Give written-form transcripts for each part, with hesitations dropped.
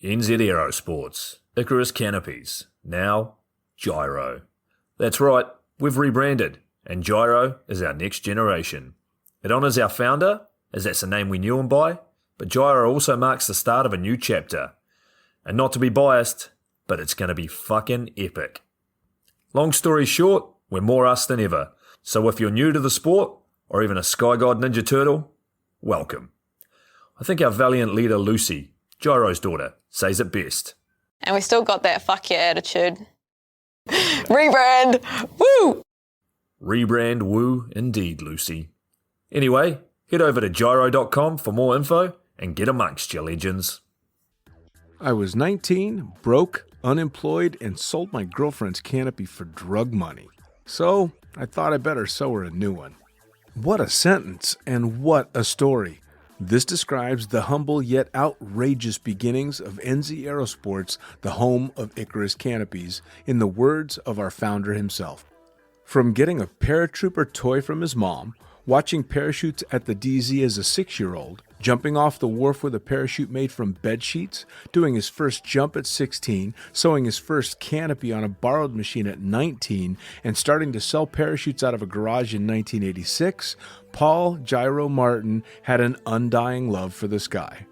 NZ Aerosports, Icarus Canopies, now Gyro. That's right, we've rebranded, and Gyro is our next generation. It honours our founder, as that's the name we knew him by, but Gyro also marks the start of a new chapter. And not to be biased, but it's going to be fucking epic. Long story short, we're more us than ever, so if you're new to the sport, or even a Sky God Ninja Turtle, welcome. I think our valiant leader Lucy, Gyro's daughter, says it best. And we still got that fuck yeah attitude. Rebrand! Woo! Rebrand woo indeed, Lucy. Anyway, head over to gyro.com for more info and get amongst you legends. I was 19, broke, unemployed, and sold my girlfriend's canopy for drug money. So I thought I better sew her a new one. What a sentence, and what a story. This describes the humble yet outrageous beginnings of NZ Aerosports, the home of Icarus Canopies, in the words of our founder himself. From getting a paratrooper toy from his mom, watching parachutes at the DZ as a 6-year-old, jumping off the wharf with a parachute made from bed sheets, doing his first jump at 16, sewing his first canopy on a borrowed machine at 19, and starting to sell parachutes out of a garage in 1986, Paul Gyro Martin had an undying love for the sky.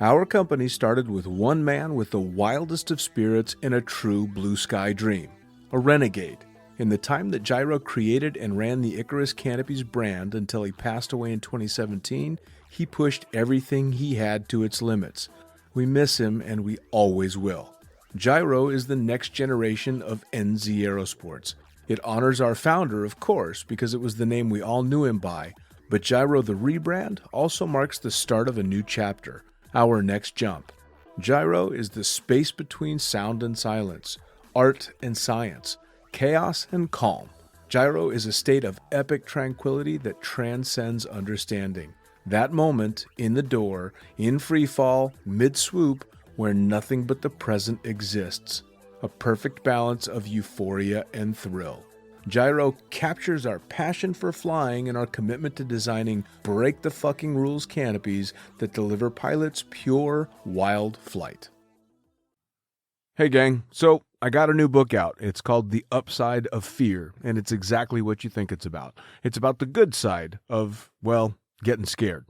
Our company started with one man with the wildest of spirits and a true blue sky dream, a renegade. In the time that Gyro created and ran the Icarus Canopies brand until he passed away in 2017, he pushed everything he had to its limits. We miss him, and we always will. Gyro is the next generation of NZ Aerosports. It honors our founder, of course, because it was the name we all knew him by, but Gyro the rebrand also marks the start of a new chapter, our next jump. Gyro is the space between sound and silence, art and science, chaos and calm. Gyro is a state of epic tranquility that transcends understanding. That moment, in the door, in free fall, mid-swoop, where nothing but the present exists. A perfect balance of euphoria and thrill. Gyro captures our passion for flying and our commitment to designing break-the-fucking-rules canopies that deliver pilots pure, wild flight. Hey gang, so I got a new book out. It's called The Upside of Fear, and it's exactly what you think it's about. It's about the good side of, well, getting scared.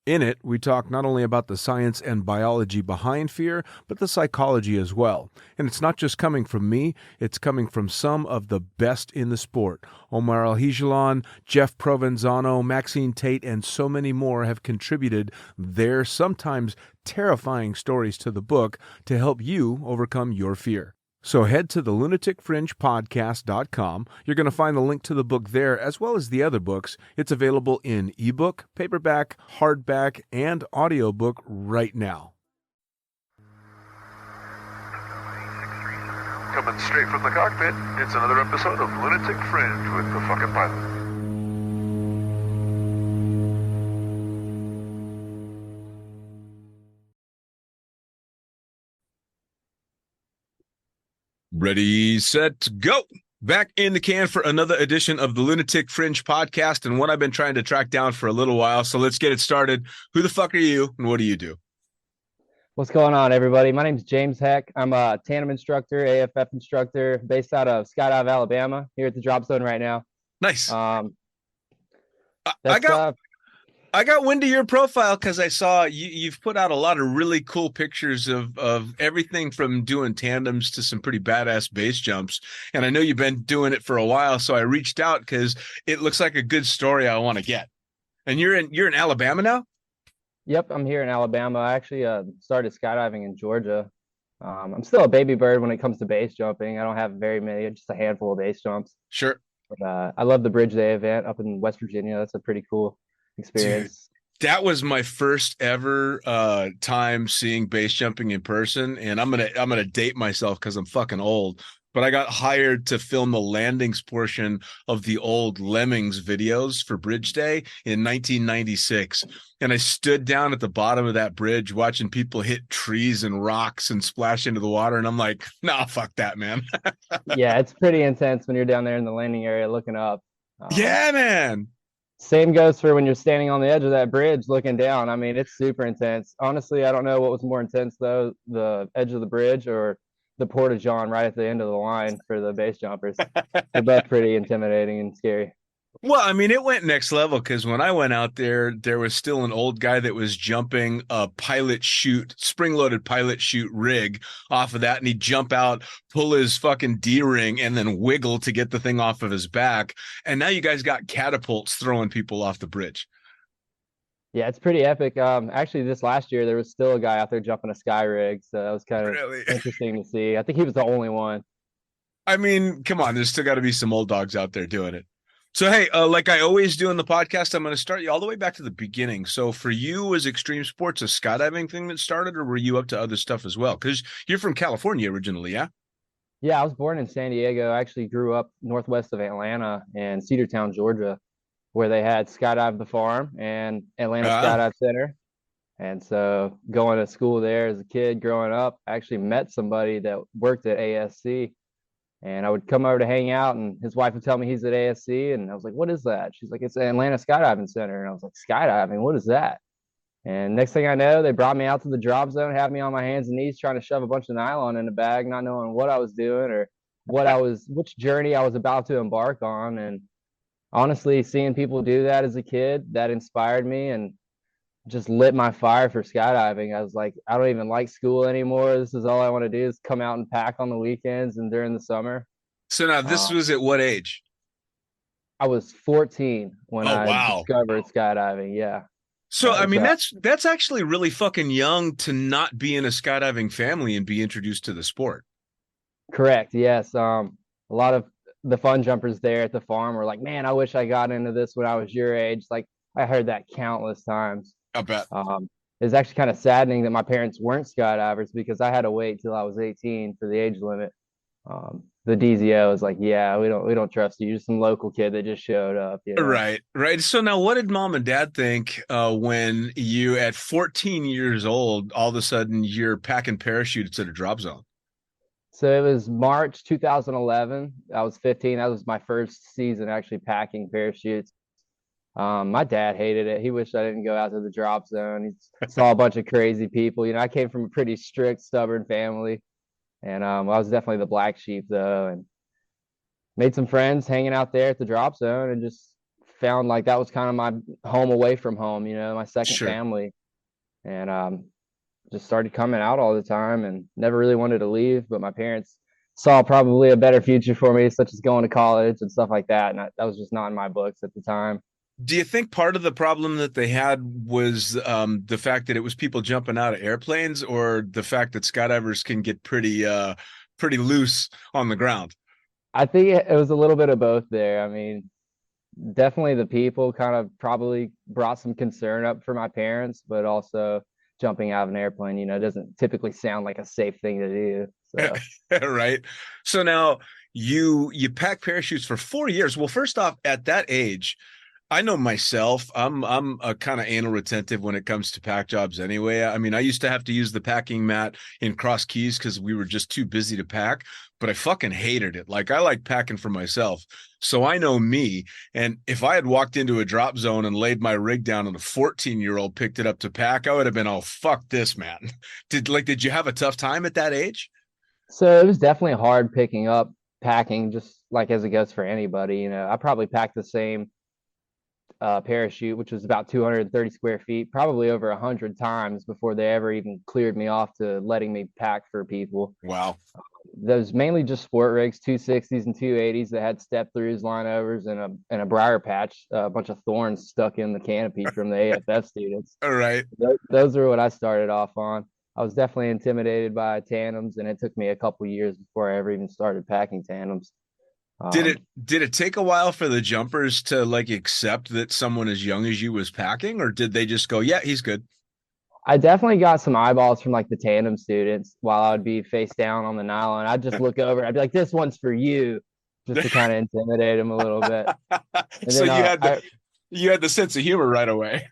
In it, we talk not only about the science and biology behind fear, but the psychology as well. And it's not just coming from me, it's coming from some of the best in the sport. Omar Alhigelan, Jeff Provenzano, Maxine Tate, and so many more have contributed their sometimes terrifying stories to the book to help you overcome your fear. So head to the lunaticfringepodcast.com. You're going to find the link to the book there, as well as the other books. It's available in ebook, paperback, hardback, and audiobook right now. Coming straight from the cockpit, it's another episode of Lunatic Fringe with the fucking pilot. Ready, set, go! Back in the can for another edition of the Lunatic Fringe podcast, and one I've been trying to track down for a little while, so let's get it started. Who the fuck are you, and what do you do? What's going on, everybody? My name is James Heck. I'm a tandem instructor, AFF instructor, based out of Skydive, Alabama, here at the drop zone right now. Nice. I got wind of your profile because I saw you've put out a lot of really cool pictures of everything from doing tandems to some pretty badass base jumps. And I know you've been doing it for a while, so I reached out because it looks like a good story I want to get. And you're in Alabama now? Yep, I'm here in Alabama. I actually started skydiving in Georgia. I'm still a baby bird when it comes to base jumping. I don't have very many, just a handful of base jumps. Sure. But, I love the Bridge Day event up in West Virginia. That's a pretty cool experience. Dude, that was my first ever time seeing base jumping in person, and I'm gonna date myself because I'm fucking old. But I got hired to film the landings portion of the old Lemmings videos for Bridge Day in 1996. And I stood down at the bottom of that bridge watching people hit trees and rocks and splash into the water. And I'm like, nah, fuck that, man. Yeah, it's pretty intense when you're down there in the landing area looking up. Yeah, man. Same goes for when you're standing on the edge of that bridge looking down. I mean, it's super intense. Honestly, I don't know what was more intense though, the edge of the bridge or the porta john right at the end of the line for the base jumpers. They're both pretty intimidating and scary. Well, I mean, it went next level because when I went out there, there was still an old guy that was jumping a pilot chute, spring-loaded pilot chute rig off of that, and he'd jump out, pull his fucking D-ring, and then wiggle to get the thing off of his back. And now you guys got catapults throwing people off the bridge. Yeah, it's pretty epic. Actually, this last year there was still a guy out there jumping a sky rig, so that was kind of Really? interesting to see. I think he was the only one. I mean, come on, there's still got to be some old dogs out there doing it. So, hey, like I always do in the podcast, I'm going to start you all the way back to the beginning. So for you, was extreme sports a skydiving thing that started, or were you up to other stuff as well? Because you're from California originally, yeah? Yeah, I was born in San Diego. I actually grew up northwest of Atlanta in Cedartown, Georgia, where they had Skydive the Farm and Atlanta Skydive Center. And so going to school there as a kid growing up, I actually met somebody that worked at ASC. And I would come over to hang out, and his wife would tell me he's at ASC. And I was like, what is that? She's like, it's Atlanta Skydiving Center. And I was like, skydiving? What is that? And next thing I know, they brought me out to the drop zone, had me on my hands and knees trying to shove a bunch of nylon in the bag, not knowing what I was doing or which journey I was about to embark on. And honestly, seeing people do that as a kid, that inspired me and just lit my fire for skydiving. I was like, I don't even like school anymore. This is all I want to do is come out and pack on the weekends and during the summer. So now this was at what age? I was 14 when I wow. discovered skydiving. Yeah. So, I mean, that's actually really fucking young to not be in a skydiving family and be introduced to the sport. Correct. Yes. A lot of the fun jumpers there at the farm were like, man, I wish I got into this when I was your age. Like, I heard that countless times. I bet. It's actually kind of saddening that my parents weren't skydivers because I had to wait till I was 18 for the age limit. The DZO was like, yeah, we don't trust you. You're just some local kid that just showed up. You know? Right. So now what did mom and dad think when you at 14 years old, all of a sudden you're packing parachutes at a drop zone? So it was March 2011. I was 15. That was my first season actually packing parachutes. My dad hated it. He wished I didn't go out to the drop zone. He saw a bunch of crazy people. You know, I came from a pretty strict, stubborn family. And I was definitely the black sheep though, and made some friends hanging out there at the drop zone and just found like that was kind of my home away from home, you know, my second family. And just started coming out all the time and never really wanted to leave. But my parents saw probably a better future for me, such as going to college and stuff like that. And that was just not in my books at the time. Do you think part of the problem that they had was the fact that it was people jumping out of airplanes, or the fact that skydivers can get pretty loose on the ground? I think it was a little bit of both there. I mean, definitely the people kind of probably brought some concern up for my parents, but also jumping out of an airplane, you know, doesn't typically sound like a safe thing to do. So. Right. So now you pack parachutes for 4 years. Well, first off, at that age, I know myself, I'm a kind of anal retentive when it comes to pack jobs anyway. I mean, I used to have to use the packing mat in Cross Keys because we were just too busy to pack, but I fucking hated it. Like, I like packing for myself. So I know me. And if I had walked into a drop zone and laid my rig down and a 14-year-old picked it up to pack, I would have been, oh, fuck this, man. Did you have a tough time at that age? So it was definitely hard picking up packing, just like as it goes for anybody. You know, I probably packed the same parachute, which was about 230 square feet, probably over 100 times before they ever even cleared me off to letting me pack for people. Wow. Those mainly just sport rigs, 260s and 280s that had step throughs, line overs, and a briar patch, a bunch of thorns stuck in the canopy from the AFF students. All right. Those are what I started off on. I was definitely intimidated by tandems, and it took me a couple years before I ever even started packing tandems. Did it take a while for the jumpers to like accept that someone as young as you was packing, or did they just go, yeah, he's good? I definitely got some eyeballs from like the tandem students while I would be face down on the nylon. I'd just look over. I'd be like, this one's for you, just to kind of intimidate them a little bit. And so then, you had the sense of humor right away.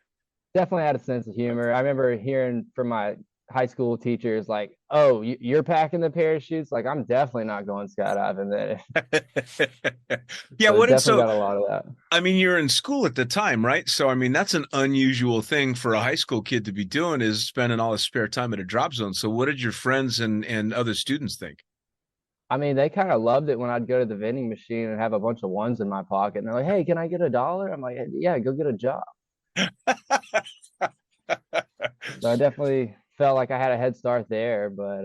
Definitely had a sense of humor. I remember hearing from my high school teachers like, "Oh, you're packing the parachutes?" Like, I'm definitely not going skydiving then. Yeah, So what did definitely so got a lot of that. I mean, you're in school at the time, right? So I mean, that's an unusual thing for a high school kid to be doing, is spending all his spare time at a drop zone. So what did your friends and other students think? I mean, they kind of loved it when I'd go to the vending machine and have a bunch of ones in my pocket, and they're like, "Hey, can I get $1?" I'm like, "Yeah, go get a job." So I definitely felt like I had a head start there, but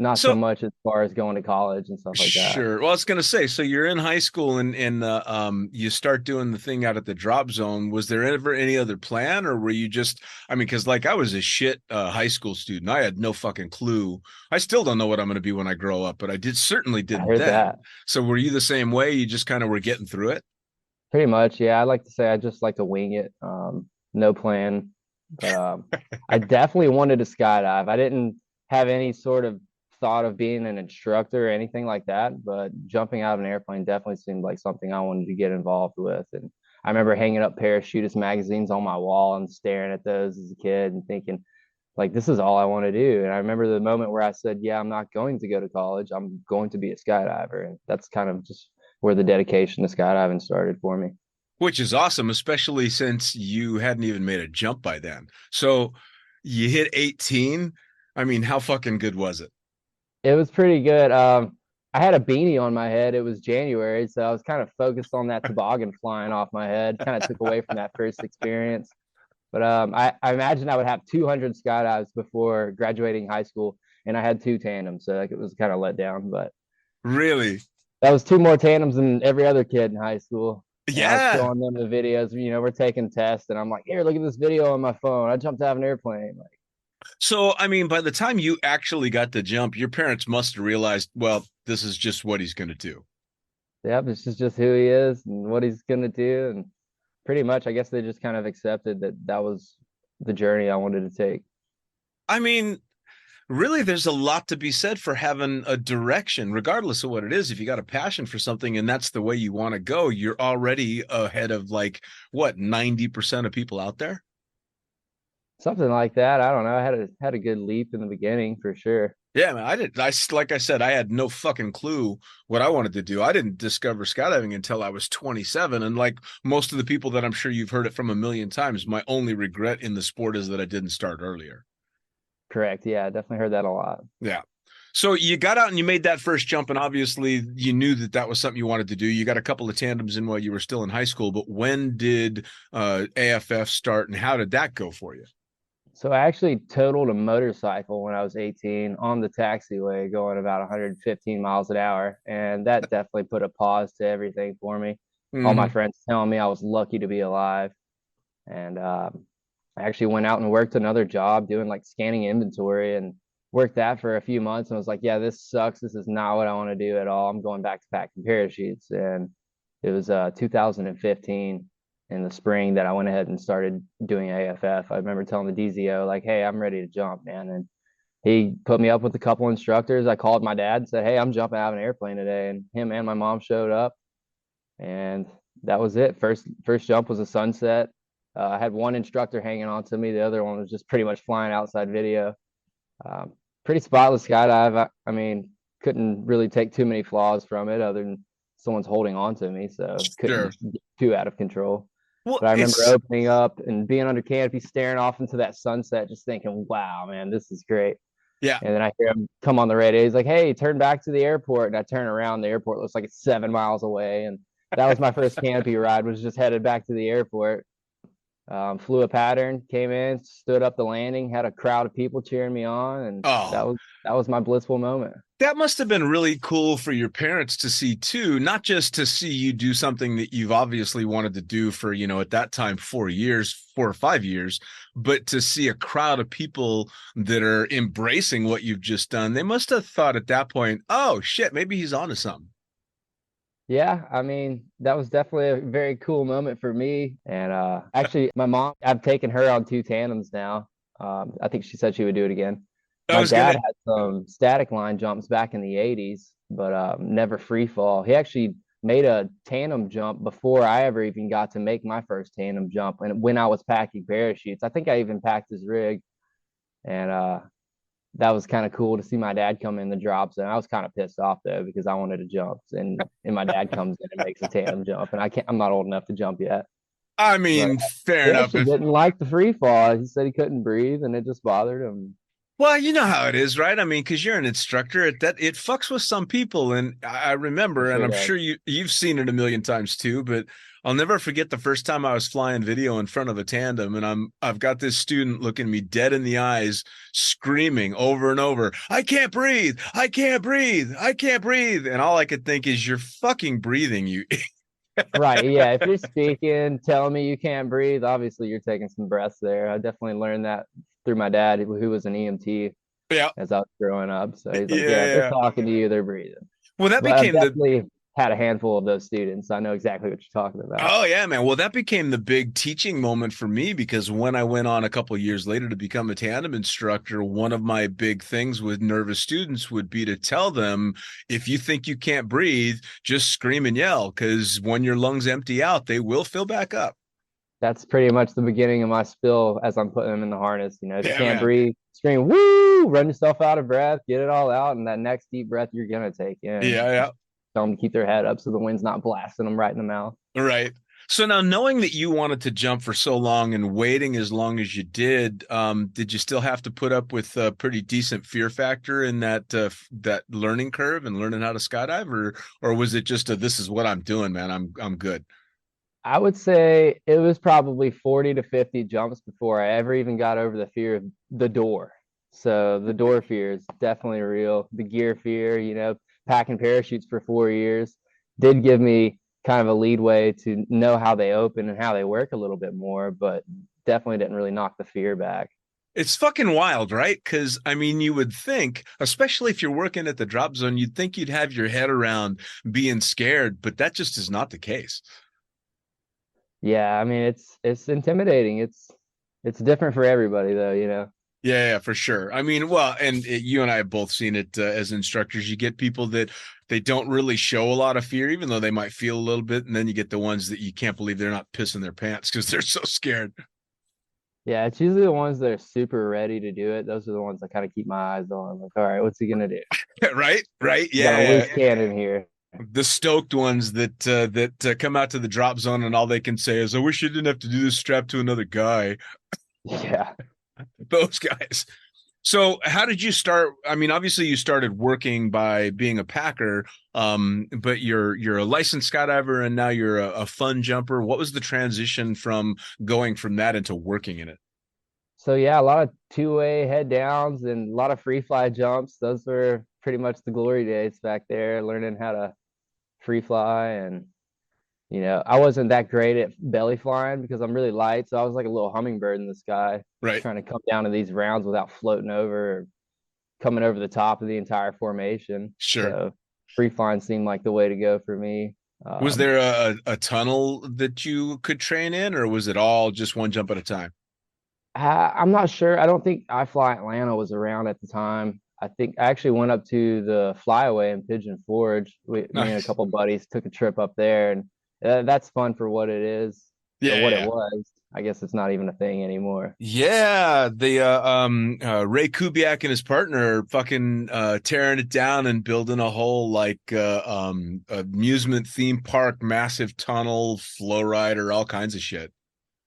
not so So much as far as going to college and stuff like that. sure. Well, I was gonna say, so you're in high school and you start doing the thing out at the drop zone. Was there ever any other plan, or were you just? I mean, because like I was a shit high school student. I had no fucking clue. I still don't know what I'm gonna be when I grow up, but I did certainly I didn't heard then. that. So were you the same way? You just kind of were getting through it? Pretty much, yeah. I like to say I just like to wing it. No plan. But I definitely wanted to skydive. I didn't have any sort of thought of being an instructor or anything like that, but jumping out of an airplane definitely seemed like something I wanted to get involved with. And I remember hanging up parachutist magazines on my wall and staring at those as a kid and thinking, like, this is all I want to do. And I remember the moment where I said, yeah, I'm not going to go to college. I'm going to be a skydiver. And that's kind of just where the dedication to skydiving started for me. Which is awesome, especially since you hadn't even made a jump by then. So you hit 18. I mean, how fucking good was it? It was pretty good. I had a beanie on my head. It was January, so I was kind of focused on that toboggan flying off my head. Kind of took away from that first experience. But I imagine I would have 200 skydives before graduating high school, and I had two tandems, so like it was kind of let down. But Really? that was two more tandems than every other kid in high school. And I was Yeah. showing them the videos. We're taking tests, and I'm like, "Here, look at this video on my phone. I jumped out of an airplane." Like, So, I mean, by the time you actually got the jump, your parents must have realized, well, this is just what he's going to do. yep, this is just who he is and what he's gonna do, and pretty much, I guess they just kind of accepted that that was the journey I wanted to take. I mean, really, there's a lot to be said for having a direction, regardless of what it is. If you got a passion for something and that's the way you want to go, you're already ahead of like what, 90% of people out there? Something like that. I don't know. I had a good leap in the beginning for sure. Yeah, man, I did. Like I said, I had no fucking clue what I wanted to do. I didn't discover skydiving until I was 27. And like most of the people that I'm sure you've heard it from a million times, my only regret in the sport is that I didn't start earlier. Correct. Yeah, I definitely heard that a lot. Yeah. So you got out and you made that first jump, and obviously you knew that that was something you wanted to do. You got a couple of tandems in while you were still in high school, but when did AFF start, and how did that go for you? So I actually totaled a motorcycle when I was 18 on the taxiway going about 115 miles an hour. And that definitely put a pause to everything for me. All my Hmm. friends telling me I was lucky to be alive. And I actually went out and worked another job doing like scanning inventory and worked that for a few months and was like, yeah, this sucks. This is not what I want to do at all. I'm going back to packing parachutes. And it was 2015 in the spring that I went ahead and started doing AFF. I remember telling the DZO, like, hey, I'm ready to jump, man. And he put me up with a couple instructors. I called my dad and said, hey, I'm jumping out of an airplane today. And him and my mom showed up. And that was it. First jump was a sunset. I had one instructor hanging on to me. The other one was just pretty much flying outside video. Um, Pretty spotless skydive. I mean, couldn't really take too many flaws from it other than someone's holding on to me, so Sure. couldn't get too out of control. Well, But I remember it's opening up and being under canopy, staring off into that sunset, just thinking, wow, man, this is great. yeah. And then I hear him come on the radio. He's like, hey, turn back to the airport. And I turn around. The airport looks like it's 7 miles away. And that was my first canopy ride, was just headed back to the airport. Flew a pattern, came in, stood up the landing, had a crowd of people cheering me on, and that Oh, was that was my blissful moment. that must have been really cool for your parents to see too, not just to see you do something that you've obviously wanted to do for, at that time, 4 years, 4 or 5 years, but to see a crowd of people that are embracing what you've just done. They must have thought at that point, oh shit, maybe he's onto something. Yeah, I mean, that was definitely a very cool moment for me. And actually, my mom, I've taken her on two tandems now. I think she said she would do it again. I My was gonna dad had some static line jumps back in the 80s, but never free fall. He actually made a tandem jump before I ever even got to make my first tandem jump. And when I was packing parachutes, I think I even packed his rig. and that was kind of cool to see my dad come in the drop zone. I was kind of pissed off though because I wanted to jump, and my dad comes in and makes a tandem jump, and I'm not old enough to jump yet. I But mean, fair he enough. actually didn't like the free fall. He said he couldn't breathe, and it just bothered him. Well, you know how it is, right? I mean, because you're an instructor, it fucks with some people, and I It remember, and sure I'm does. sure you've seen it a million times too. But I'll never forget the first time I was flying video in front of a tandem, and I've got this student looking me dead in the eyes, screaming over and over, "I can't breathe! I can't breathe! I can't breathe!" And all I could think is, "You're fucking breathing, you." Right. Yeah. If you're speaking, telling me you can't breathe, obviously you're taking some breaths there. I definitely learned that through my dad, who was an EMT Yeah, as I was growing up. So yeah, he's like, yeah, if they're yeah. talking to you, they're breathing. Well, that But I've became the definitely had a handful of those students. I know exactly what you're talking about. Oh yeah, man. Well, that became the big teaching moment for me because when I went on a couple of years later to become a tandem instructor, one of my big things with nervous students would be to tell them, if you think you can't breathe, just scream and yell, because when your lungs empty out, they will fill back up. That's pretty much the beginning of my spill as I'm putting them in the harness. You know, if you Yeah, can't man. breathe, scream, woo, run yourself out of breath, get it all out. And that next deep breath you're going to take in, Yeah, tell them to keep their head up so the wind's not blasting them right in the mouth. yeah. Right. So now, knowing that you wanted to jump for so long and waiting as long as you did you still have to put up with a pretty decent fear factor in that learning curve and learning how to skydive, or was it just this is what I'm doing, man? I'm good. I would say it was probably 40 to 50 jumps before I ever even got over the fear of the door. So the door fear is definitely real. The gear fear, packing parachutes for 4 years did give me kind of a leadway to know how they open and how they work a little bit more, but definitely didn't really knock the fear back. It's fucking wild, right? Because I mean, you would think, especially if you're working at the drop zone, you'd think you'd have your head around being scared, but that just is not the case. Yeah, I mean it's intimidating. It's different for everybody though. Yeah, for sure. I mean, well, and you and I have both seen it as instructors. You get people that they don't really show a lot of fear, even though they might feel a little bit, and then you get the ones that you can't believe they're not pissing their pants because they're so scared. Yeah, it's usually the ones that are super ready to do it. Those are the ones I kind of keep my eyes on. Like, all right, what's he gonna do? Right, right, We got a yeah. loose cannon here. The stoked ones that come out to the drop zone and all they can say is, "I wish you didn't have to do this strapped to another guy." Yeah. Those guys. So how did you start? I mean, obviously you started working by being a packer, but you're a licensed skydiver and now you're a fun jumper. What was the transition from going from that into working in it? So yeah, a lot of two-way head downs and a lot of free fly jumps. Those were pretty much the glory days back there, learning how to free fly. And I wasn't that great at belly flying because I'm really light. So I was like a little hummingbird in the sky, Right. trying to come down to these rounds without floating over or coming over the top of the entire formation. Sure. So free flying seemed like the way to go for me. Was there a tunnel that you could train in, or was it all just one jump at a time? I'm not sure. I don't think I Fly Atlanta was around at the time. I think I actually went up to the flyaway in Pigeon Forge. Me and a Nice. couple buddies took a trip up there, and that's fun for what it is or Yeah, what it yeah. was. I guess it's not even a thing anymore. Yeah, the Ray Kubiak and his partner are fucking tearing it down and building a whole like amusement theme park, massive tunnel, flow rider, all kinds of shit.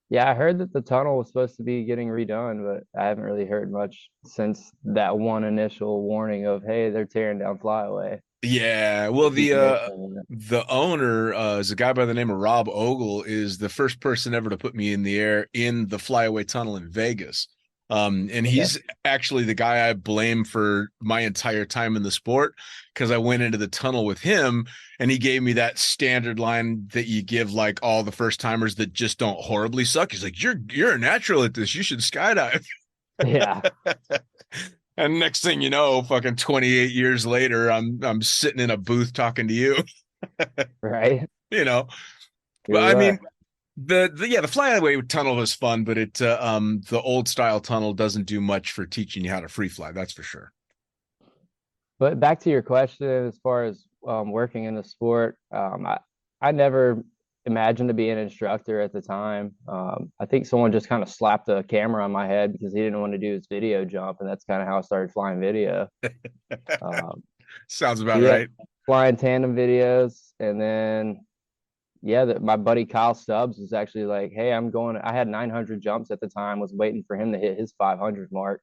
Yeah, I heard that the tunnel was supposed to be getting redone, but I haven't really heard much since that one initial warning of, hey, they're tearing down Flyaway. Yeah, well, Decommissioning it. the owner is a guy by the name of Rob Ogle, is the first person ever to put me in the air in the Flyaway Tunnel in Vegas. And Okay. he's actually the guy I blame for my entire time in the sport because I went into the tunnel with him and he gave me that standard line that you give like all the first timers that just don't horribly suck. He's like, "You're a natural at this. You should skydive." Yeah, And next thing you know, fucking 28 years later, I'm sitting in a booth talking to you, right. you know. Here But we I mean, are. the flyaway tunnel was fun, but the old style tunnel doesn't do much for teaching you how to free fly, that's for sure. But back to your question, as far as working in the sport, I never imagine to be an instructor at the time. I think someone just kind of slapped a camera on my head because he didn't want to do his video jump, and that's kind of how I started flying video. Um, Sounds but about yeah, right. flying tandem videos, and then yeah, my buddy Kyle Stubbs was actually like, "Hey, I'm going." I had 900 jumps at the time. Was waiting for him to hit his 500 mark,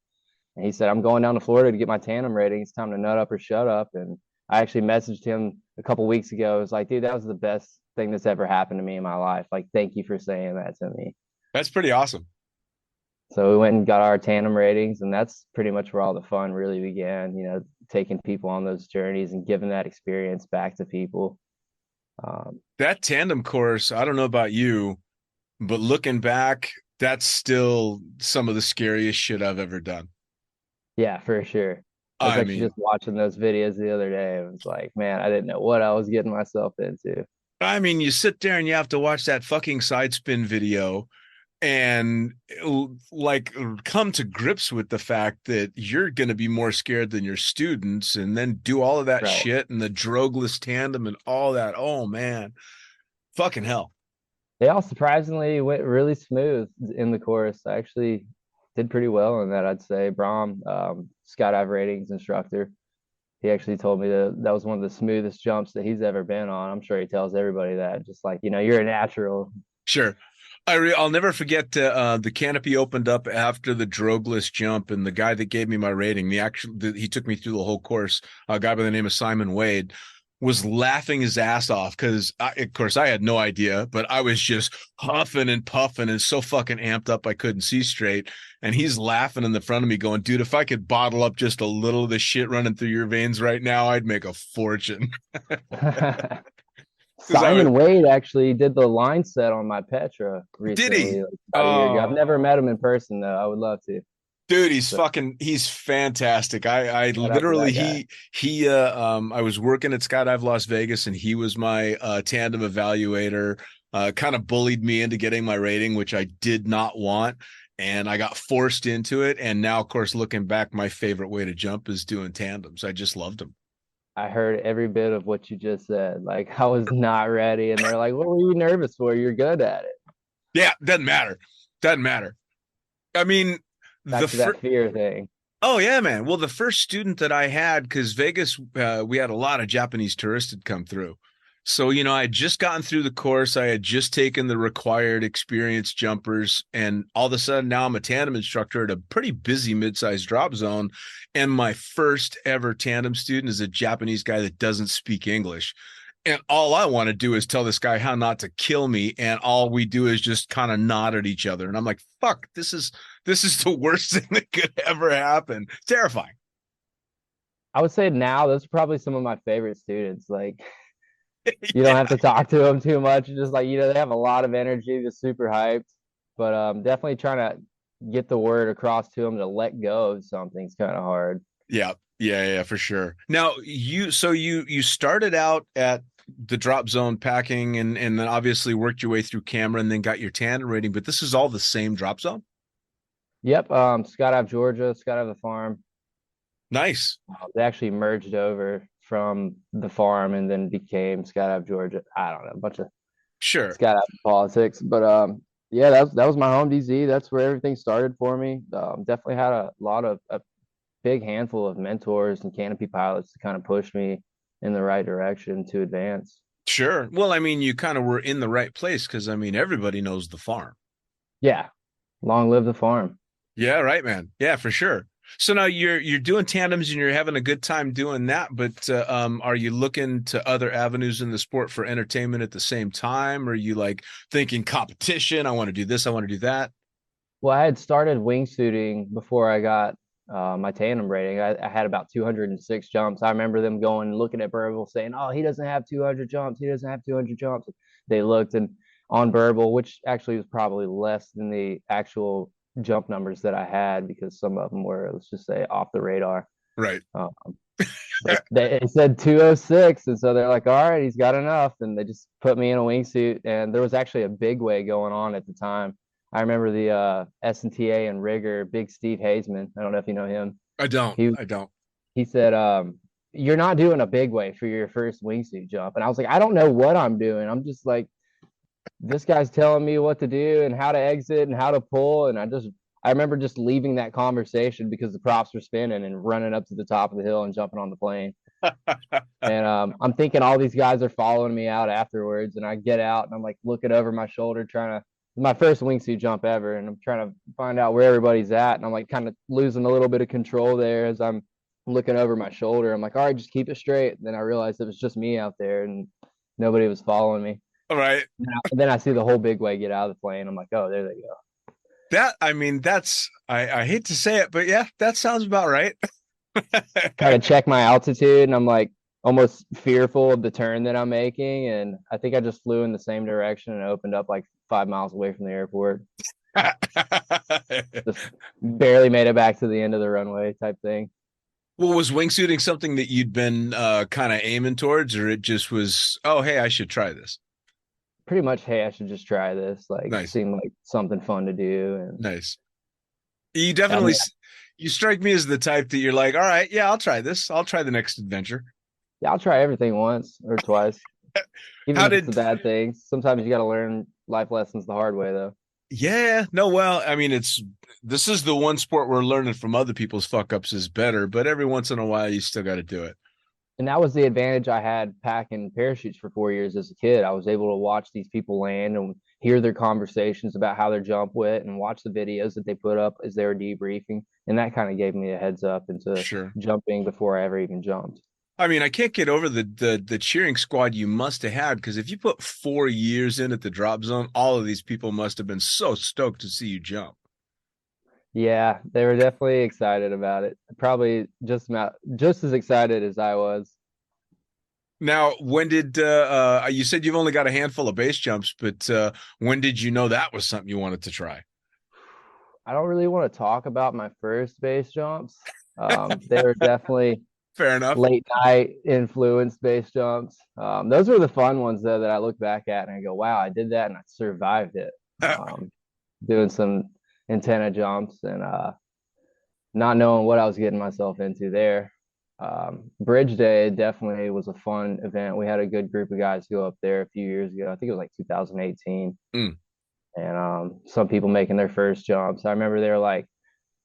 and he said, "I'm going down to Florida to get my tandem rating. It's time to nut up or shut up." And I actually messaged him a couple weeks ago. I was like, "Dude, that was the best thing that's ever happened to me in my life. Like, thank you for saying that to me." That's pretty awesome. So we went and got our tandem ratings, and that's pretty much where all the fun really began. Taking people on those journeys and giving that experience back to people. That tandem course, I don't know about you, but looking back, that's still some of the scariest shit I've ever done. Yeah, for sure. I was I actually mean, just watching those videos the other day. It was like, man, I didn't know what I was getting myself into. you sit there and you have to watch that fucking side spin video and like come to grips with the fact that you're going to be more scared than your students and then do all of that Right. shit and the drogless tandem and all that. Oh man, fucking hell. They all surprisingly went really smooth in the course. I actually did pretty well in that, I'd say. Brom, skydive ratings instructor, he actually told me that was one of the smoothest jumps that he's ever been on. I'm sure he tells everybody that, just like, you're a natural. Sure. I'll never forget the canopy opened up after the drogless jump, and the guy that gave me my rating, he took me through the whole course, a guy by the name of Simon Wade, was laughing his ass off because, of course, I had no idea, but I was just huffing and puffing and so fucking amped up I couldn't see straight. And he's laughing in the front of me going, dude, if I could bottle up just a little of the shit running through your veins right now, I'd make a fortune. Simon Wade actually did the line set on my Petra Did he? recently, like about a year ago. I've Oh, never met him in person though. I would love to. dude, So he's fantastic. I shout out to literally that guy. I was working at Skydive Las Vegas and he was my tandem evaluator, kind of bullied me into getting my rating, which I did not want. And I got forced into it. And now, of course, looking back, my favorite way to jump is doing tandems. I just loved them. I heard every bit of what you just said. Like I was not ready, and they're like, "What were you nervous for? You're good at it." Yeah, doesn't matter. Doesn't matter. I mean, the Back to that fear thing. oh yeah, man. Well, the first student that I had, because Vegas, we had a lot of Japanese tourists had come through. So, I had just gotten through the course. I had just taken the required experienced jumpers, and all of a sudden now I'm a tandem instructor at a pretty busy mid-sized drop zone. And my first ever tandem student is a Japanese guy that doesn't speak English. And all I want to do is tell this guy how not to kill me. And all we do is just kind of nod at each other. And I'm like, fuck, this is the worst thing that could ever happen. Terrifying. I would say now those are probably some of my favorite students. Like you don't have to talk to them too much. Just like they have a lot of energy, just super hyped. But definitely trying to get the word across to them to let go of something's kind of hard. Yeah, yeah, for sure. Now you started out at the drop zone packing and then obviously worked your way through camera and then got your tandem rating, but this is all the same drop zone? Yep, Skydive Georgia, Skydive the farm. Nice. They actually merged over from the farm and then became Skydive Georgia. I don't know, a bunch of Sure. skydive politics, but yeah, that was my home DZ. That's where everything started for me. Definitely had a big handful of mentors and canopy pilots to kind of push me in the right direction to advance. Sure. Well, you kind of were in the right place because everybody knows the farm. Yeah, long live the farm. Yeah, right, man. Yeah, for sure. So now you're doing tandems and you're having a good time doing that, but are you looking to other avenues in the sport for entertainment at the same time? Or are you like thinking competition? I want to do this, I want to do that. Well, I had started wingsuiting before I got my tandem rating. I had about 206 jumps. I remember them going and looking at Burble saying, "Oh, he doesn't have 200 jumps. He doesn't have 200 jumps." They looked and on Burble, which actually was probably less than the actual jump numbers that I had because some of them were, let's just say, off the radar. Right. They said 206, and so they're like, "All right, he's got enough," and they just put me in a wingsuit. And there was actually a big way going on at the time. I remember the SNTA and rigger, Big Steve Hazeman. I don't know if you know him. I don't. He I don't. he said, "You're not doing a big way for your first wingsuit jump," and I was like, "I don't know what I'm doing. I'm just like this guy's telling me what to do and how to exit and how to pull. And I remember just leaving that conversation because the props were spinning and running up to the top of the hill and jumping on the plane. And I'm thinking all these guys are following me out afterwards. And I get out and I'm like looking over my shoulder, trying to, my first wingsuit jump ever. And I'm trying to find out where everybody's at. And I'm like kind of losing a little bit of control there as I'm looking over my shoulder. I'm like, all right, just keep it straight. And then I realized it was just me out there and nobody was following me. All right. And then I see the whole big way get out of the plane. I'm like, oh, there they go. I hate to say it, but yeah, that sounds about right. Kind of check my altitude and I'm like almost fearful of the turn that I'm making. And I think I just flew in the same direction and opened up like 5 miles away from the airport. Just barely made it back to the end of the runway type thing. Well, was wingsuiting something that you'd been kind of aiming towards, or it just was, oh, hey, I should try this? Pretty much, hey, I should just try this. Like, Nice. seemed like something fun to do. And Nice. You definitely, you strike me as the type that you're like, all right, yeah, I'll try this. I'll try the next adventure. yeah, I'll try everything once or twice, even if it's the bad things. Sometimes you got to learn life lessons the hard way, though. Yeah, no, well, I mean, this is the one sport where learning from other people's fuck ups is better, but every once in a while you still got to do it. And that was the advantage I had packing parachutes for 4 years as a kid. I was able to watch these people land and hear their conversations about how their jump went and watch the videos that they put up as they were debriefing. And that kind of gave me a heads up into jumping before I ever even jumped. I mean, I can't get over the cheering squad you must have had, because if you put 4 years in at the drop zone, all of these people must have been so stoked to see you jump. Yeah, they were definitely excited about it. Probably just as excited as I was. Now, when did you said you've only got a handful of base jumps, but when did you know that was something you wanted to try? I don't really want to talk about my first base jumps. They were definitely fair enough. Late night influenced base jumps. Those were the fun ones though that I look back at and I go, wow, I did that and I survived it. Doing some antenna jumps and not knowing what I was getting myself into there. Bridge Day definitely was a fun event. We had a good group of guys go up there a few years ago. I think it was like 2018. And some people making their first jumps. I remember they were like,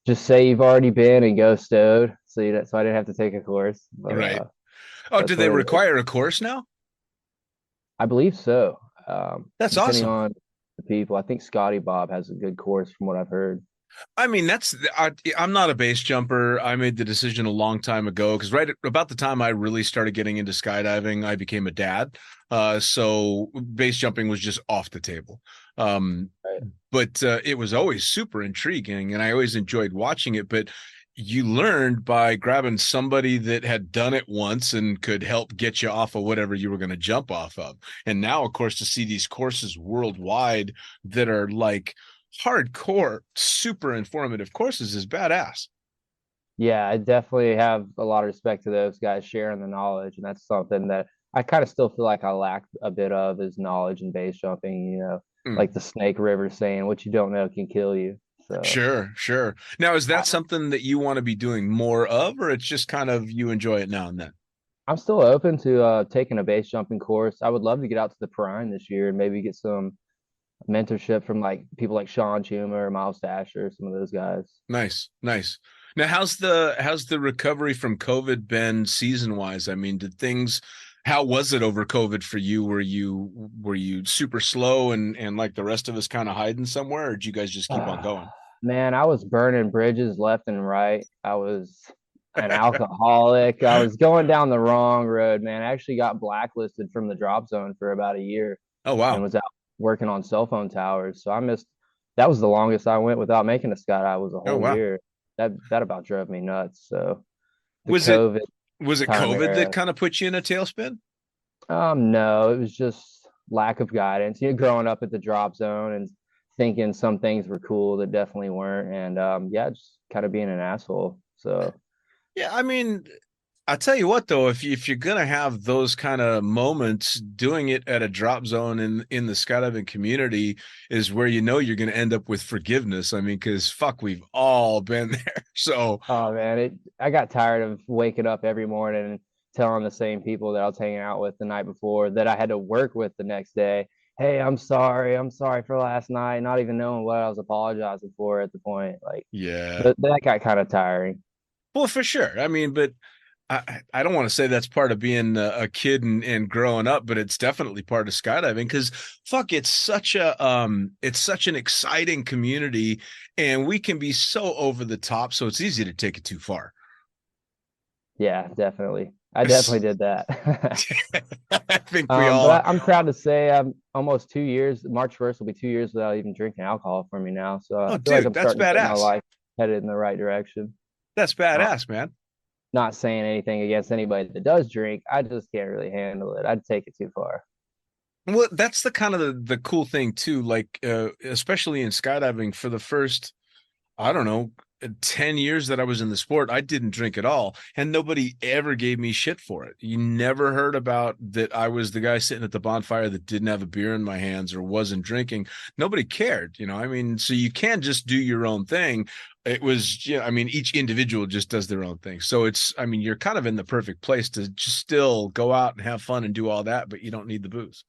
just say you've already been and go stowed. So I didn't have to take a course. But, right. Do they require a course now? I believe so. That's awesome. On the people, I think Scotty Bob has a good course from what I've heard. I mean, I'm not a base jumper. I made the decision a long time ago because right about the time I really started getting into skydiving, I became a dad. So base jumping was just off the table. But it was always super intriguing and I always enjoyed watching it. But you learned by grabbing somebody that had done it once and could help get you off of whatever you were going to jump off of. And now, of course, to see these courses worldwide that are like hardcore, super informative courses is badass. Yeah, I definitely have a lot of respect to those guys sharing the knowledge. And that's something that I kind of still feel like I lack a bit of is knowledge in base jumping, like the Snake River saying, what you don't know can kill you. So. Sure. Now, is that something that you want to be doing more of, or it's just kind of you enjoy it now and then? I'm still open to taking a base jumping course. I would love to get out to the Prime this year and maybe get some mentorship from like people like Sean Schumer or Miles Dasher, some of those guys. Nice. Now, how's the recovery from COVID been season wise? I mean, how was it over COVID for you? Were you super slow and like the rest of us kind of hiding somewhere, or did you guys just keep on going? Man, I was burning bridges left and right. I was an alcoholic. I was going down the wrong road, man. I actually got blacklisted from the drop zone for about a year. Oh, wow. And was out working on cell phone towers. So that was the longest I went without making a skydive was a whole year. That about drove me nuts. So was it COVID that kind of put you in a tailspin? No, it was just lack of guidance. Growing up at the drop zone and thinking some things were cool that definitely weren't. And just kind of being an asshole. So yeah, I mean, I'll tell you what, though, if you're going to have those kind of moments, doing it at a drop zone in the skydiving community is where you're going to end up with forgiveness. I mean, because fuck, we've all been there. So, oh, man, I got tired of waking up every morning and telling the same people that I was hanging out with the night before that I had to work with the next day. hey, I'm sorry for last night, not even knowing what I was apologizing for at the point. Like Yeah. that got kind of tiring. Well, for sure. I mean, but I don't want to say that's part of being a kid and growing up, but it's definitely part of skydiving because fuck, it's such an exciting community, and we can be so over the top, so it's easy to take it too far. Yeah, definitely. I definitely did that. I think we all. But I'm proud to say I'm almost 2 years. March 1st will be 2 years without even drinking alcohol for me now. So Oh, I feel like dude, I'm that's starting to get my badass. life headed in the right direction. That's Uh, badass, man. Not saying anything against anybody that does drink. I just can't really handle it. I'd take it too far. Well, that's the kind of the cool thing too. Like, especially in skydiving, for the first, I don't know, 10 years that I was in the sport, I didn't drink at all. And nobody ever gave me shit for it. You never heard about that I was the guy sitting at the bonfire that didn't have a beer in my hands or wasn't drinking. Nobody cared, I mean, so you can't just do your own thing. It was, I mean, each individual just does their own thing. So I mean, you're kind of in the perfect place to just still go out and have fun and do all that, but you don't need the booze.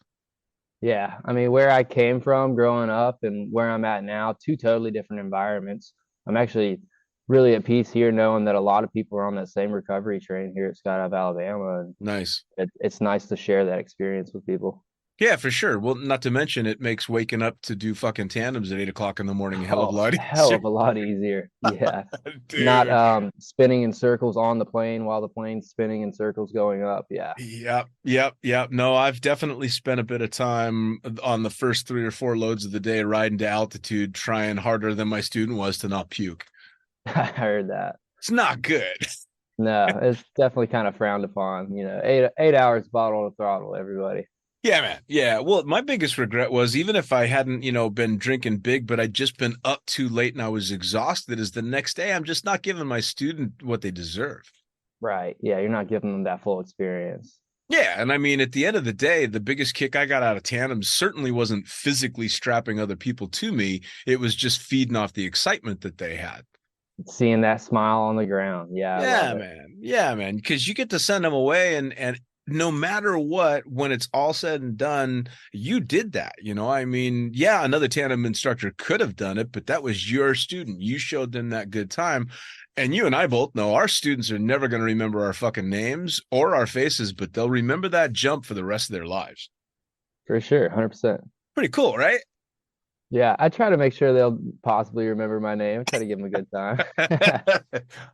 Yeah, I mean, where I came from growing up and where I'm at now, two totally different environments. I'm actually really at peace here knowing that a lot of people are on that same recovery train here at Skydive, Alabama, and Nice. it's nice to share that experience with people. Yeah, for sure. Well, not to mention it makes waking up to do fucking tandems at 8 o'clock in the morning a hell of a Oh, lot hell easier. of a lot easier. Yeah. Not Dude. spinning in circles on the plane while the plane's spinning in circles going up. Yeah. Yep, yep, yep. No, I've definitely spent a bit of time on the first 3 or 4 loads of the day riding to altitude, trying harder than my student was to not puke. I heard that. It's not good. No, it's definitely kind of frowned upon. 8 hours bottle to throttle, everybody. Yeah, man. Yeah. Well, my biggest regret was even if I hadn't, been drinking big, but I'd just been up too late and I was exhausted, is the next day I'm just not giving my student what they deserve. Right. Yeah, you're not giving them that full experience. Yeah, and I mean, at the end of the day, the biggest kick I got out of tandems certainly wasn't physically strapping other people to me. It was just feeding off the excitement that they had. Seeing that smile on the ground. Yeah, I love Yeah, it. man. Yeah, man. Because you get to send them away, and no matter what, when it's all said and done, you did that. I mean, yeah, another tandem instructor could have done it, but that was your student. You showed them that good time. And you and I both know our students are never going to remember our fucking names or our faces, but they'll remember that jump for the rest of their lives. For sure, 100%. Pretty cool, right? Yeah, I try to make sure they'll possibly remember my name. I try to give them a good time.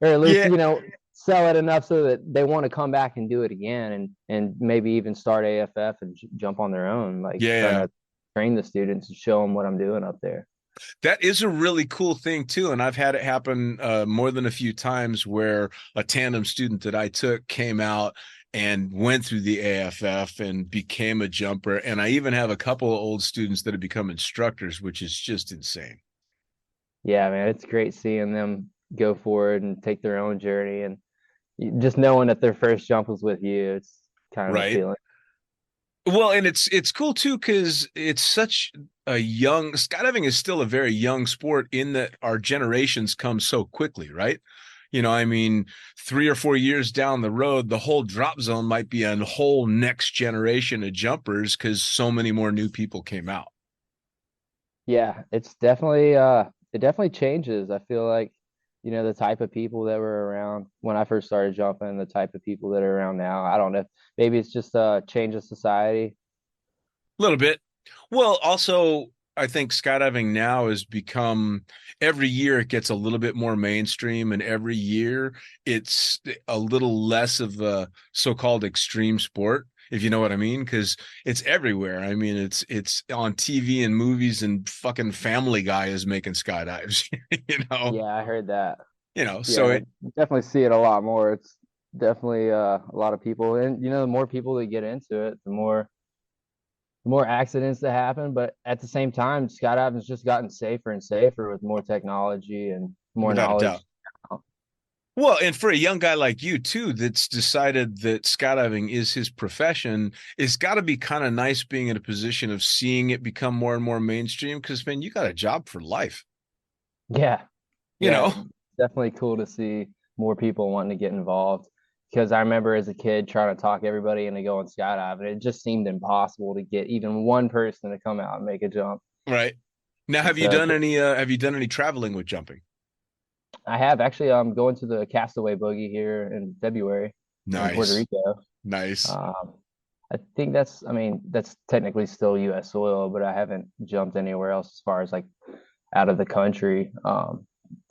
Or at least, Yeah. sell it enough so that they want to come back and do it again and maybe even start AFF and jump on their own, like trying Yeah. to train the students and show them what I'm doing up there. That is a really cool thing too, and I've had it happen more than a few times where a tandem student that I took came out and went through the AFF and became a jumper, and I even have a couple of old students that have become instructors, which is just insane. Yeah, man, it's great seeing them go forward and take their own journey and just knowing that their first jump was with you. It's kind of a Right. feeling. Well, and it's cool too because it's such a young skydiving is still a very young sport in that our generations come so quickly, right? I mean, 3 or 4 years down the road, the whole drop zone might be a whole next generation of jumpers because so many more new people came out. Yeah, it definitely changes. I feel like, the type of people that were around when I first started jumping, the type of people that are around now. I don't know. Maybe it's just a change of society. A little bit. Well, also, I think skydiving now has become every year it gets a little bit more mainstream, and every year it's a little less of a so-called extreme sport, if you know what I mean, because it's everywhere. I mean, it's on TV and movies, and fucking Family Guy is making skydives, Yeah, I heard that. so Yeah, definitely see it a lot more. It's definitely a lot of people, and the more people that get into it, the more accidents that happen. But at the same time, skydiving's just gotten safer and safer with more technology and more without a knowledge. doubt. Well, and for a young guy like you too, that's decided that skydiving is his profession, it's got to be kind of nice being in a position of seeing it become more and more mainstream. Because man, you got a job for life. Yeah, You yeah, know, it's definitely cool to see more people wanting to get involved. because I remember as a kid trying to talk everybody into going skydiving. It just seemed impossible to get even one person to come out and make a jump. Right. Now, And have you so done any traveling with jumping? I have actually going to the Castaway Boogie here in February in Puerto Nice. Rico. Nice. Um, I think I mean, that's technically still U.S. soil, but I haven't jumped anywhere else as far as like out of the country.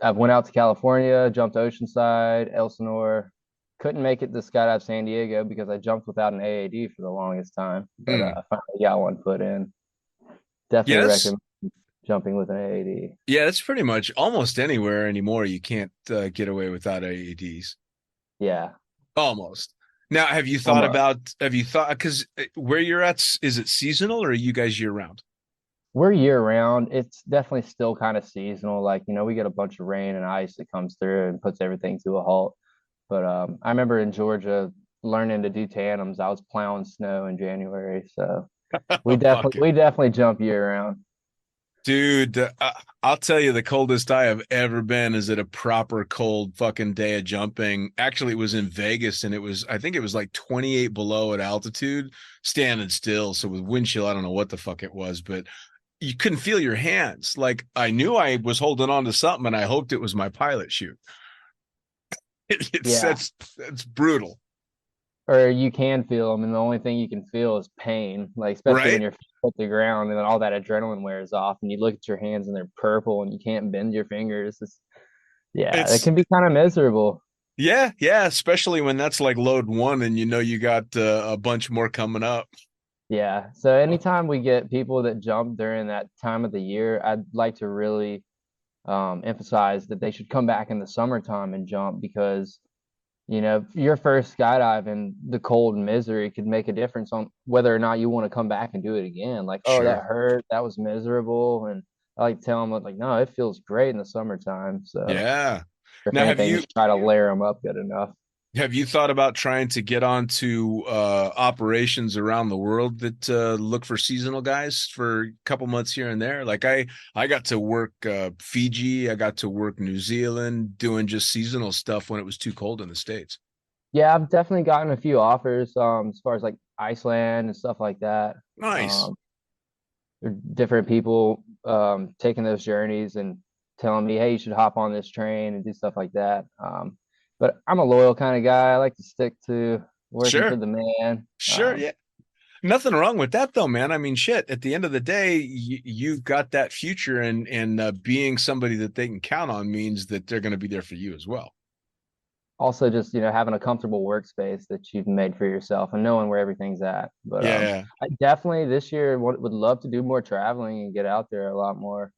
I've went out to California, jumped Oceanside, Elsinore. Couldn't make it to Skydive San Diego because I jumped without an AAD for the longest time, but Mm. I finally got one put in. Yeah, Definitely that's recommend jumping with an AAD. yeah, that's pretty much almost anywhere anymore. You can't get away without AEDs. Yeah, Almost. Now, have you thought, because where you're at, is it seasonal or are you guys year round? we're year round. It's definitely still kind of seasonal. Like, we get a bunch of rain and ice that comes through and puts everything to a halt. But I remember in Georgia learning to do tandems. I was plowing snow in January, so we Fuck definitely it. we definitely jump year round. Dude, I'll tell you, the coldest I have ever been is at a proper cold fucking day of jumping. Actually, it was in Vegas and I think it was like 28 below at altitude, standing still. So with wind chill, I don't know what the fuck it was, but you couldn't feel your hands. Like I knew I was holding on to something and I hoped it was my pilot chute. It's Yeah, that's brutal, or you can feel them, and the only thing you can feel is pain. Like especially when right? your feet hit the ground and then all that adrenaline wears off, and you look at your hands and they're purple, and you can't bend your fingers. Yeah, it It's can be kind of miserable. Yeah, yeah, especially when that's like load one and you know you got a bunch more coming up. Yeah. So anytime we get people that jump during that time of the year, I'd like to really emphasize that they should come back in the summertime and jump because, your first skydive and the cold and misery could make a difference on whether or not you want to come back and do it again. Like, oh, that Sure. hurt, that was miserable. And I like to tell them, like, no, it feels great in the summertime. So Yeah. if Now, anything, just try to layer them up good enough. have you thought about trying to get onto operations around the world that look for seasonal guys for a couple months here and there? Like I got to work Fiji, I got to work New Zealand doing just seasonal stuff when it was too cold in the States. Yeah, I've definitely gotten a few offers as far as like Iceland and stuff like that. Nice. Um, Different people taking those journeys and telling me, hey, you should hop on this train and do stuff like that. But I'm a loyal kind of guy. I like to stick to working for Sure. the man. Sure. Yeah. Nothing wrong with that though, man. I mean, shit, at the end of the day, you've got that future and being somebody that they can count on means that they're going to be there for you as well. Also, just having a comfortable workspace that you've made for yourself and knowing where everything's at. But Yeah. I definitely this year would love to do more traveling and get out there a lot more.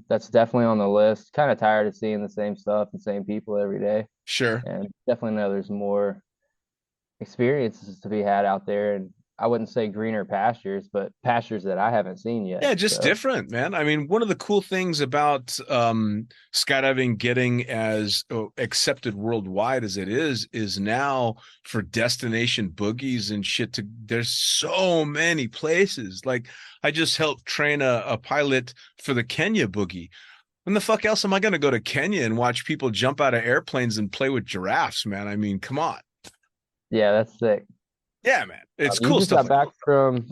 That's definitely on the list. Kind of tired of seeing the same stuff and same people every day, Sure. and definitely know there's more experiences to be had out there. And I wouldn't say greener pastures, but pastures that I haven't seen yet. Yeah, just So different, man. I mean, one of the cool things about skydiving getting as accepted worldwide as it is now for destination boogies and shit. There's so many places. Like, I just helped train a pilot for the Kenya boogie. When the fuck else am I going to go to Kenya and watch people jump out of airplanes and play with giraffes, man? I mean, come on. yeah, that's sick. Yeah, man. It's You cool just stuff got like back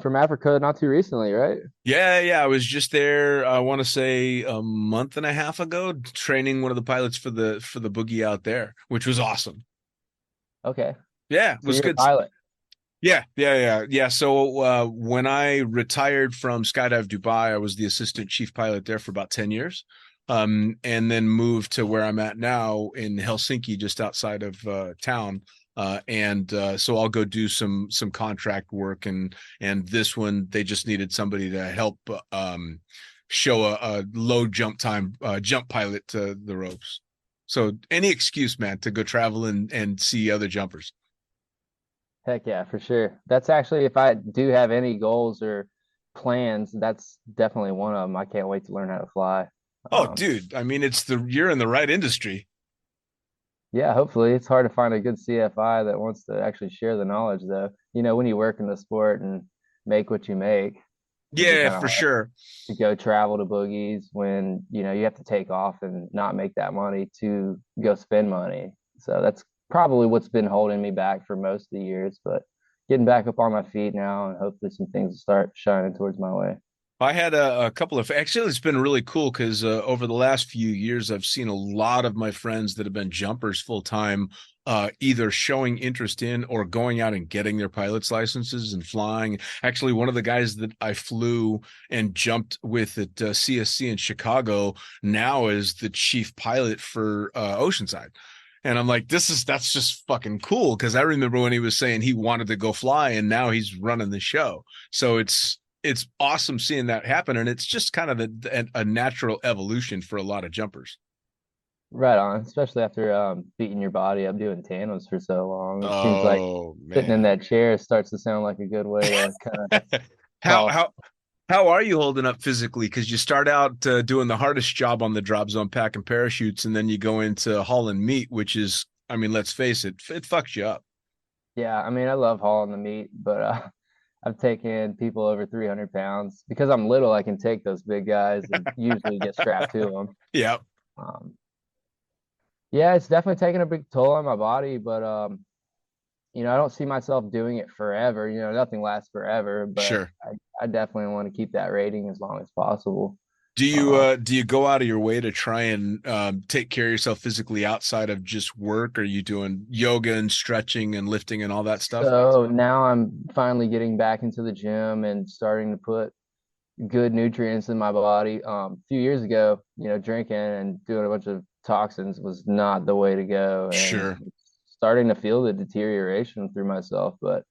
from Africa not too recently, right? Yeah. I was just there. I want to say a month and a half ago, training one of the pilots for the boogie out there, which was awesome. Okay. Yeah, it So was you're a good. pilot. Yeah. So when I retired from Skydive Dubai, I was the assistant chief pilot there for about 10 years. And then moved to where I'm at now in Helsinki, just outside of town. So I'll go do some contract work, and this one they just needed somebody to help show a low jump time jump pilot to the ropes. So any excuse, man, to go travel and see other jumpers. Heck yeah, for sure. That's actually, if I do have any goals or plans, that's definitely one of them. I can't wait to learn how to fly. Oh, Um, dude, I mean, you're in the right industry. yeah, hopefully it's hard to find a good CFI that wants to actually share the knowledge, though. When you work in the sport and make what you make, it'd be Yeah, kind of for hard sure. to go travel to boogies when, you have to take off and not make that money to go spend money. So that's probably what's been holding me back for most of the years, but getting back up on my feet now and hopefully some things will start shining towards my way. I had a couple of actually, it's been really cool because over the last few years, I've seen a lot of my friends that have been jumpers full time, either showing interest in or going out and getting their pilot's licenses and flying. Actually, one of the guys that I flew and jumped with at CSC in Chicago now is the chief pilot for Oceanside. And I'm like, that's just fucking cool because I remember when he was saying he wanted to go fly and now he's running the show. So it's awesome seeing that happen, and it's just kind of a natural evolution for a lot of jumpers. Right on, especially after beating your body up doing tandems for so long. It seems like Oh sitting in man. that chair starts to sound like a good way to kind of how call. how how are you holding up physically? Because you start out doing the hardest job on the drop zone, packing parachutes, and then you go into hauling meat, which is, I mean, let's face it, it fucks you up. Yeah, I mean, I love hauling the meat, but I've taken people over 300 pounds because I'm little. I can take those big guys and usually get strapped to them. Yeah, Um, yeah, it's definitely taking a big toll on my body, but I don't see myself doing it forever. Nothing lasts forever, but sure. I definitely want to keep that rating as long as possible. Do you go out of your way to try and take care of yourself physically outside of just work? Are you doing yoga and stretching and lifting and all that stuff? So now I'm finally getting back into the gym and starting to put good nutrients in my body. A few years ago, drinking and doing a bunch of toxins was not the way to go, and Sure. starting to feel the deterioration through myself. But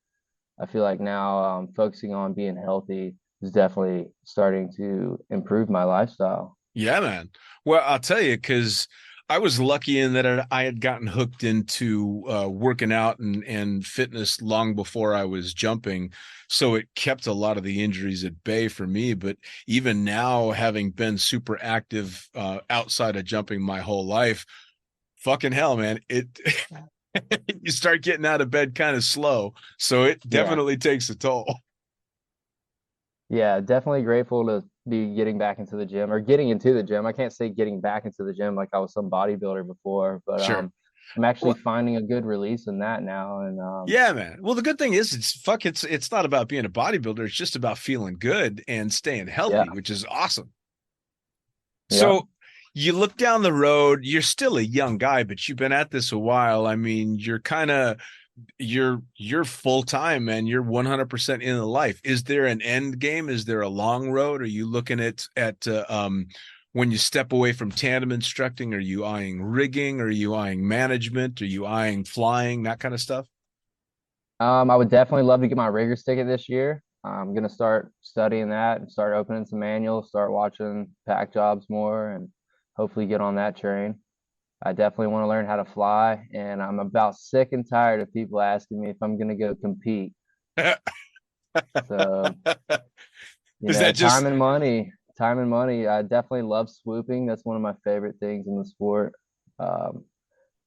I feel like now focusing on being healthy is definitely starting to improve my lifestyle. Yeah, man. Well, I'll tell you, because I was lucky in that I had gotten hooked into working out and fitness long before I was jumping. So it kept a lot of the injuries at bay for me. But even now, having been super active outside of jumping my whole life, fucking hell, man, it you start getting out of bed kind of slow. So it Yeah. definitely takes a toll. Yeah, definitely grateful to be getting back into the gym or getting into the gym. I can't say getting back into the gym like I was some bodybuilder before, but Sure. I'm actually Well, finding a good release in that now. And yeah, man. Well, the good thing is it's not about being a bodybuilder. It's just about feeling good and staying yeah, healthy, which is awesome. yeah. So you look down the road, you're still a young guy, but you've been at this a while. I mean, you're full time, man. You're 100% in the life. Is there an end game? Is there a long road? Are you looking at when you step away from tandem instructing, are you eyeing rigging? Are you eyeing management? Are you eyeing flying, that kind of stuff? I would definitely love to get my rigger's ticket this year. I'm gonna start studying that and start opening some manuals, start watching pack jobs more, and hopefully get on that train. I definitely want to learn how to fly, and I'm about sick and tired of people asking me if I'm gonna go compete. So, Is that time just and money, time and money. I definitely love swooping. That's one of my favorite things in the sport. Um,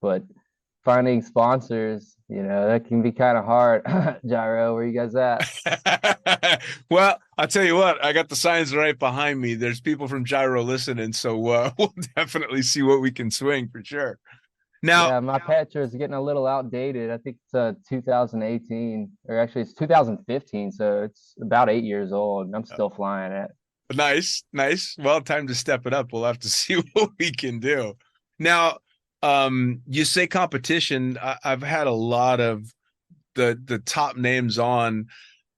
but finding sponsors, that can be kind of hard. Gyro, where you guys at? well, I'll tell you what, I got the signs right behind me. There's people from Gyro listening, so we'll definitely see what we can swing for sure. Now, Yeah, my Petra is getting a little outdated. I think it's 2018, or actually it's 2015, so it's about 8 years old, and I'm still flying it. nice, nice. Well, time to step it up. We'll have to see what we can do. Now, you say competition. I've had a lot of the top names on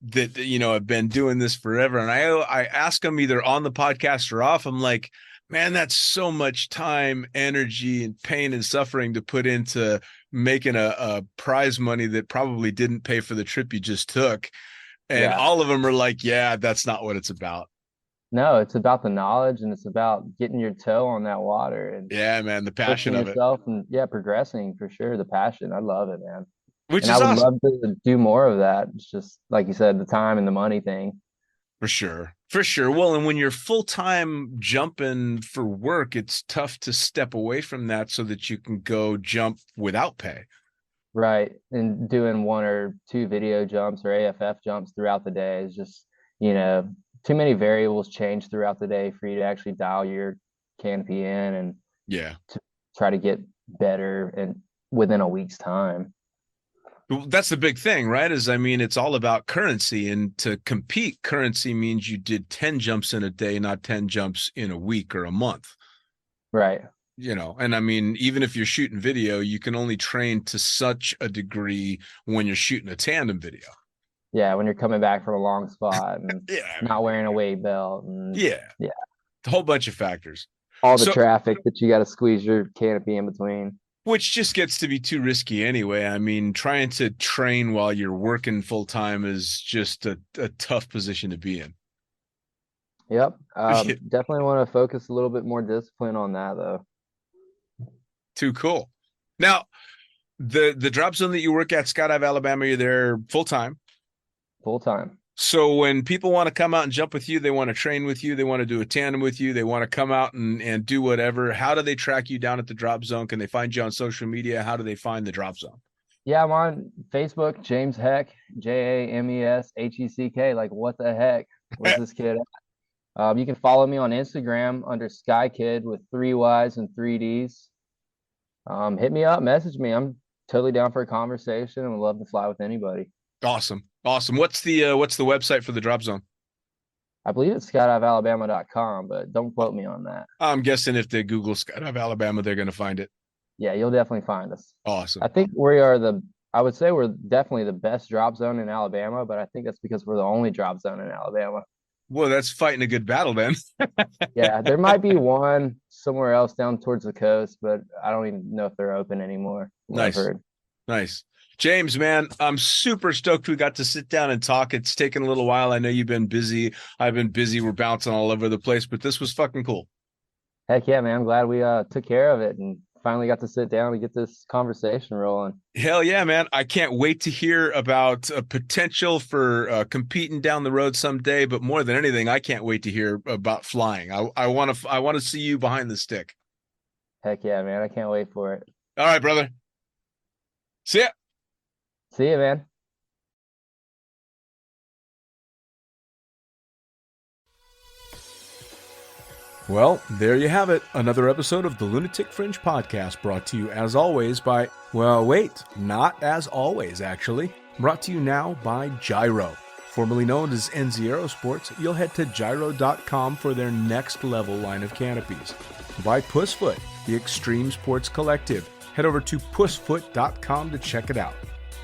that have been doing this forever, and I ask them either on the podcast or off. I'm like, man, that's so much time, energy, and pain and suffering to put into making a prize money that probably didn't pay for the trip you just took. And Yeah. all of them are like, yeah, that's not what it's about. No, it's about the knowledge and it's about getting your toe on that water and Yeah, man, the passion pushing of it, yourself and yeah, progressing for sure. The passion. I love it, man. which And I is would awesome. love to do more of that. It's just like you said, the time and the money thing. For sure. For sure. Well, and when you're full time jumping for work, it's tough to step away from that so that you can go jump without pay. Right. And doing one or two video jumps or AFF jumps throughout the day is just, you know, too many variables change throughout the day for you to actually dial your canopy in and Yeah. to try to get better. And within a week's time. Well, that's the big thing, right? It's all about currency, and to compete, currency means you did 10 jumps in a day, not 10 jumps in a week or a month. Right. And even if you're shooting video, you can only train to such a degree when you're shooting a tandem video. Yeah, when you're coming back from a long spot and not wearing a weight belt. And, yeah. A whole bunch of factors. All the traffic that you got to squeeze your canopy in between. Which just gets to be too risky anyway. Trying to train while you're working full time is just a tough position to be in. Yep. Definitely want to focus a little bit more discipline on that, though. Too cool. Now, the drop zone that you work at, Skydive Alabama, you're there full time? Full time. So when people want to come out and jump with you, they want to train with you, they want to do a tandem with you, they want to come out and do whatever, how do they track you down at the drop zone? Can they find you on social media? How do they find the drop zone? Yeah, I'm on Facebook, James Heck, JamesHeck. Like, what the heck? Where's this kid at? You can follow me on Instagram under SkyKid with 3 Ys and 3 Ds. Hit me up, message me. I'm totally down for a conversation and would love to fly with anybody. Awesome. What's the website for the drop zone? I believe it's skydivealabama.com, but don't quote me on that. I'm guessing if they Google Skydive Alabama, they're going to find it. Yeah, you'll definitely find us. Awesome. I think I would say we're definitely the best drop zone in Alabama, but I think that's because we're the only drop zone in Alabama. Well, that's fighting a good battle then. Yeah, there might be one somewhere else down towards the coast, but I don't even know if they're open anymore. Nice. James, man, I'm super stoked we got to sit down and talk. It's taken a little while. I know you've been busy. I've been busy. We're bouncing all over the place, but this was fucking cool. Heck yeah, man. I'm glad we took care of it and finally got to sit down and get this conversation rolling. Hell yeah, man. I can't wait to hear about a potential for competing down the road someday, but more than anything, I can't wait to hear about flying. I want to see you behind the stick. Heck yeah, man. I can't wait for it. All right, brother. See ya. See you, man. Well, there you have it. Another episode of the Lunatic Fringe podcast, brought to you as always by, well, wait, not as always, actually. Brought to you now by Gyro. Formerly known as NZ Aerosports, you'll head to gyro.com for their next level line of canopies. By Pussfoot, the Extreme Sports Collective. Head over to pussfoot.com to check it out.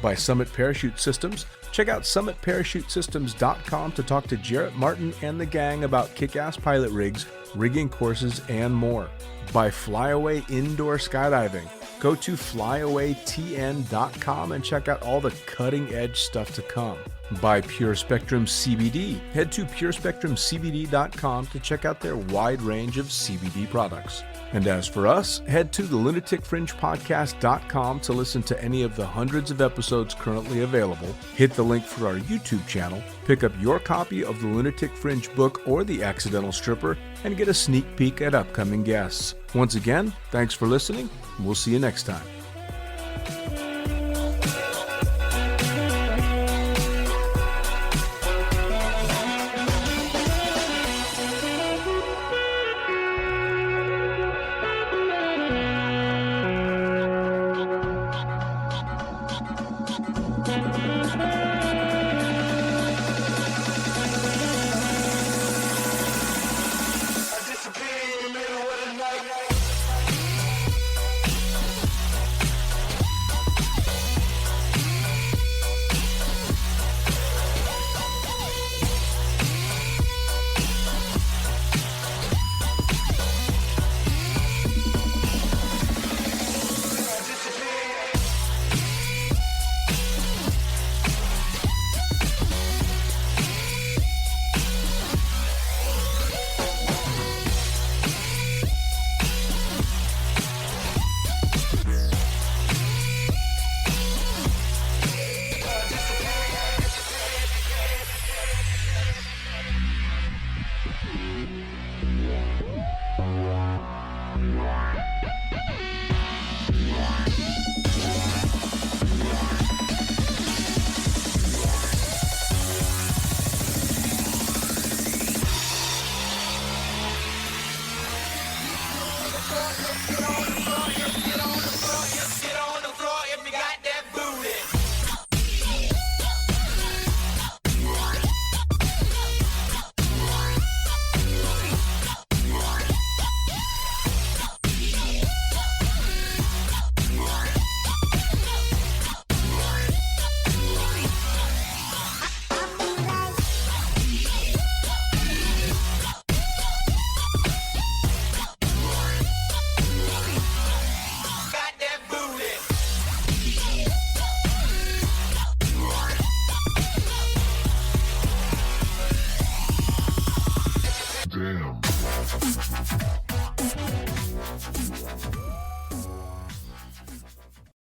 By Summit Parachute Systems, check out summitparachutesystems.com to talk to Jarrett Martin and the gang about kick-ass pilot rigs, rigging courses, and more. By Flyaway Indoor Skydiving, go to flyawaytn.com and check out all the cutting-edge stuff to come. By Pure Spectrum CBD, head to purespectrumcbd.com to check out their wide range of CBD products. And as for us, head to the lunaticfringepodcast.com to listen to any of the hundreds of episodes currently available, hit the link for our YouTube channel, pick up your copy of the Lunatic Fringe book or The Accidental Stripper, and get a sneak peek at upcoming guests. Once again, thanks for listening. We'll see you next time.